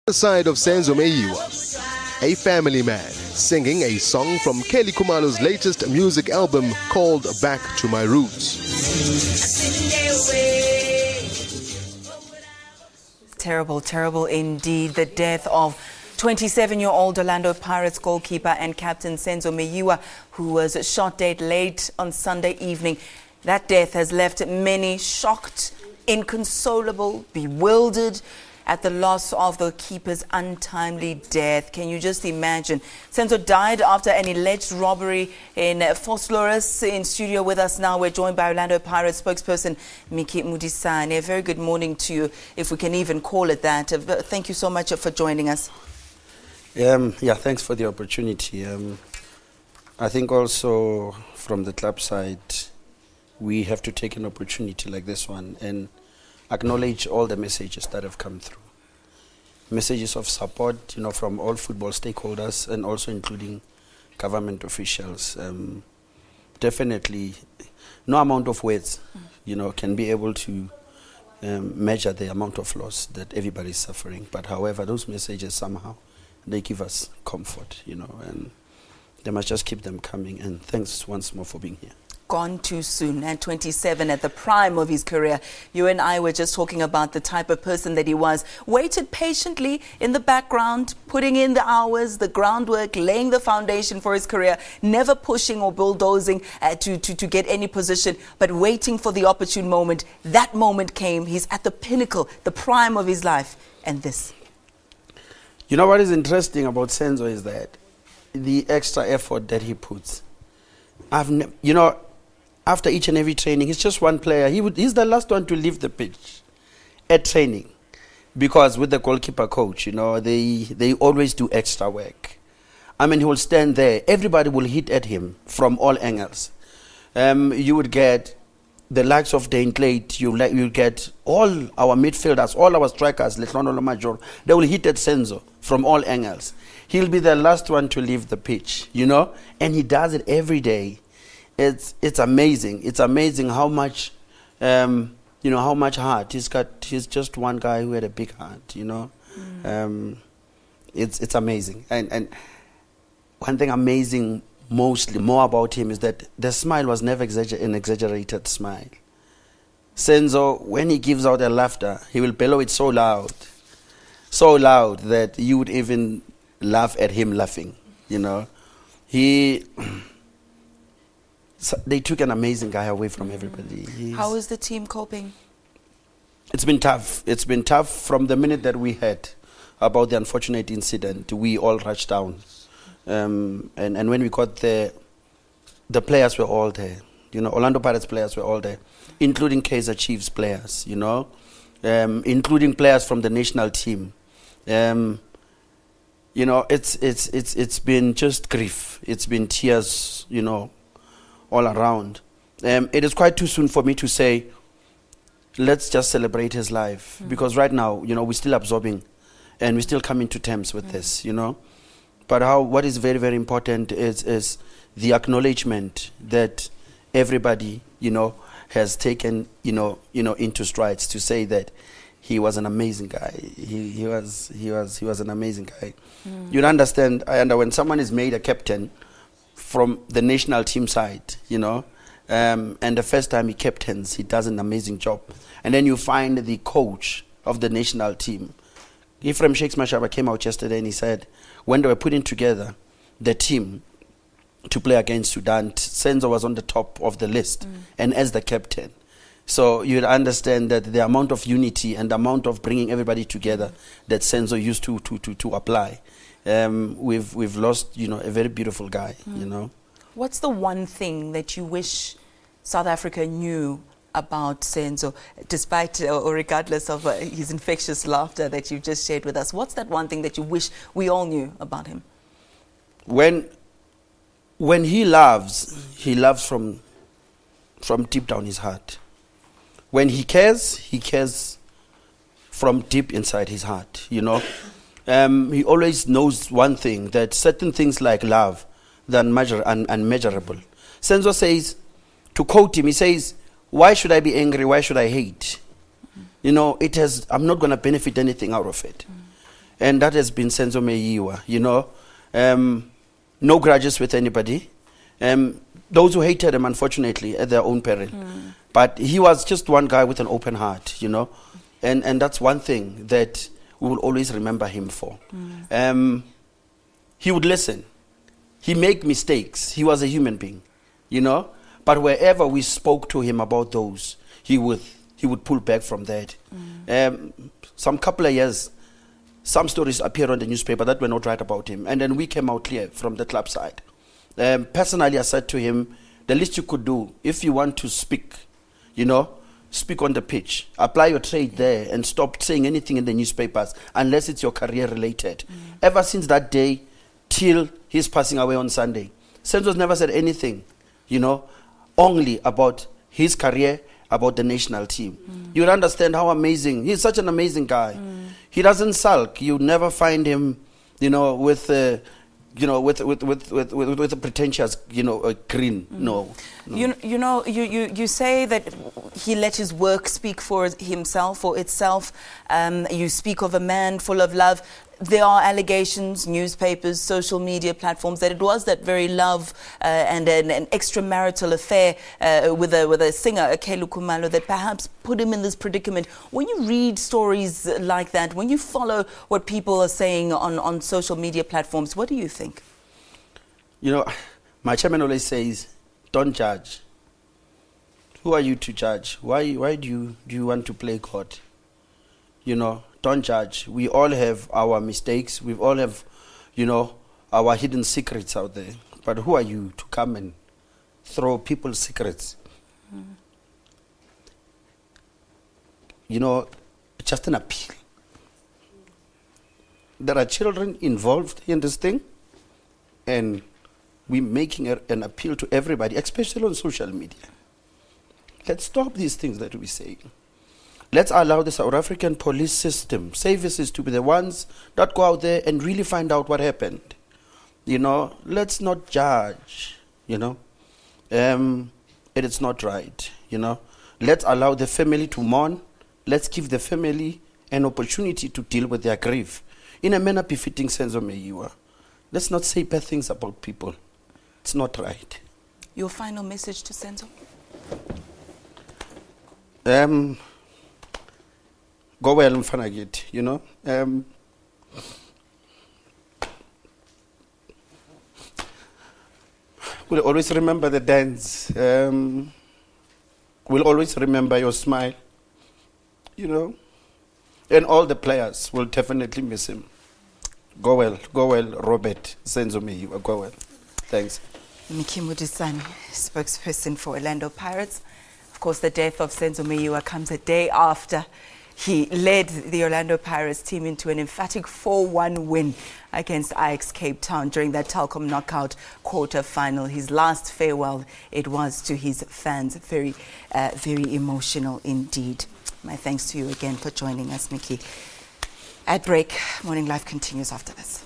The side of Senzo Meyiwa, a family man, singing a song from Kelly Khumalo's latest music album called Back to My Roots. Terrible, terrible indeed. The death of 27-year-old Orlando Pirates goalkeeper and captain Senzo Meyiwa, who was shot dead late on Sunday evening. That death has left many shocked, inconsolable, bewildered at the loss of the keeper's untimely death. Can you just imagine? Senzo died after an alleged robbery in Vosloorus. In studio with us now, we're joined by Orlando Pirates spokesperson Modisane. A very good morning to you, if we can even call it that. Thank you so much for joining us. Yeah, thanks for the opportunity. I think also from the club side, we have to take an opportunity like this one and acknowledge all the messages that have come through. Messages of support, from all football stakeholders and also including government officials. Definitely, no amount of words, can be able to measure the amount of loss that everybody is suffering. But however, those messages somehow, they give us comfort, and they must just keep them coming. And thanks once more for being here. Gone too soon, and 27 at the prime of his career. You and I were just talking about the type of person that he was. Waited patiently in the background, putting in the hours, the groundwork, laying the foundation for his career, never pushing or bulldozing to get any position, but waiting for the opportune moment. That moment came. He's at the pinnacle, the prime of his life, and this. You know what is interesting about Senzo is that the extra effort that he puts. After each and every training, he's just one player. He's the last one to leave the pitch at training, because with the goalkeeper coach, they always do extra work. I mean, he will stand there. Everybody will hit at him from all angles. You would get the likes of Dane Clate. You'll get all our midfielders, all our strikers, Major. They will hit at Senzo from all angles. He'll be the last one to leave the pitch, and he does it every day. It's amazing. It's amazing how much, how much heart he's got. He's just one guy who had a big heart. It's amazing. And one thing amazing, more about him is that the smile was never an exaggerated smile. Senzo, when he gives out a laughter, he will bellow it so loud that you would even laugh at him laughing. They took an amazing guy away from everybody. How is the team coping? It's been tough. It's been tough from the minute that we heard about the unfortunate incident. We all rushed down. And when we got there, the players were all there. Orlando Pirates players were all there, including Kaizer Chiefs players, including players from the national team. It's been just grief. It's been tears, all around. It is quite too soon for me to say, let's just celebrate his life. Because right now, we're still absorbing and we're still coming to terms with this, But what is very, very important is the acknowledgement that everybody, has taken, into strides to say that he was an amazing guy. He was an amazing guy. You'd understand, when someone is made a captain from the national team side, and the first time he captains, he does an amazing job. And then you find the coach of the national team. Ephraim Shakes Mashaba came out yesterday and he said, when they were putting together the team to play against Sudan, Senzo was on the top of the list and as the captain. So you'd understand that the amount of unity and the amount of bringing everybody together that Senzo used to apply. We've lost, a very beautiful guy, What's the one thing that you wish South Africa knew about Senzo, despite or regardless of his infectious laughter that you've just shared with us? What's that one thing that you wish we all knew about him? When he loves from deep down his heart. When he cares from deep inside his heart, He always knows one thing, that certain things like love, they're unmeasurable. Senzo says, to quote him, he says, why should I be angry? Why should I hate? I'm not going to benefit anything out of it. And that has been Senzo Meyiwa, you know. No grudges with anybody. Those who hated him, unfortunately, at their own peril. But he was just one guy with an open heart, you know. And that's one thing that we will always remember him for. He would listen. He made mistakes. He was a human being, you know. But wherever we spoke to him about those, he would pull back from that. Some couple of years, some stories appeared on the newspaper that were not right about him. And then we came out clear from the club side. Personally, I said to him, the least you could do, if you want to speak, you know, speak on the pitch. Apply your trade there and stop saying anything in the newspapers unless it's your career related. Ever since that day till his passing away on Sunday, Senzo's never said anything, you know, only about his career, about the national team. You'll understand how amazing, he's such an amazing guy. He doesn't sulk. You never find him, you know, with a pretentious, you know, grin. No. You say that he let his work speak for himself or itself. You speak of a man full of love. There are allegations, newspapers, social media platforms, that it was that very love and an extramarital affair with a singer, Kelly Khumalo, that perhaps put him in this predicament. When you read stories like that, when you follow what people are saying on social media platforms, what do you think? You know, my chairman always says, don't judge. Who are you to judge? Why do you want to play God? You know, don't judge. We all have our mistakes. We all have, you know, our hidden secrets out there. But who are you to come and throw people's secrets? You know, just an appeal. There are children involved in this thing, and we're making an appeal to everybody, especially on social media. Let's stop these things that we say. Let's allow the South African police system, services, to be the ones that go out there and really find out what happened. You know, let's not judge, you know. It is not right, you know. Let's allow the family to mourn. Let's give the family an opportunity to deal with their grief in a manner befitting Senzo Meyiwa. Let's not say bad things about people. It's not right. Your final message to Senzo? Go well, Mfanagit, you know. We'll always remember the dance. We'll always remember your smile, you know. And all the players will definitely miss him. Go well, Robert Senzo Meyiwa, go well. Thanks. Modisane, spokesperson for Orlando Pirates. Of course, the death of Senzo Meyiwa comes a day after he led the Orlando Pirates team into an emphatic 4-1 win against Ajax Cape Town during that Telkom knockout quarter-final. His last farewell, it was to his fans. Very, very emotional indeed. My thanks to you again for joining us, Mickey. At break, Morning Live continues after this.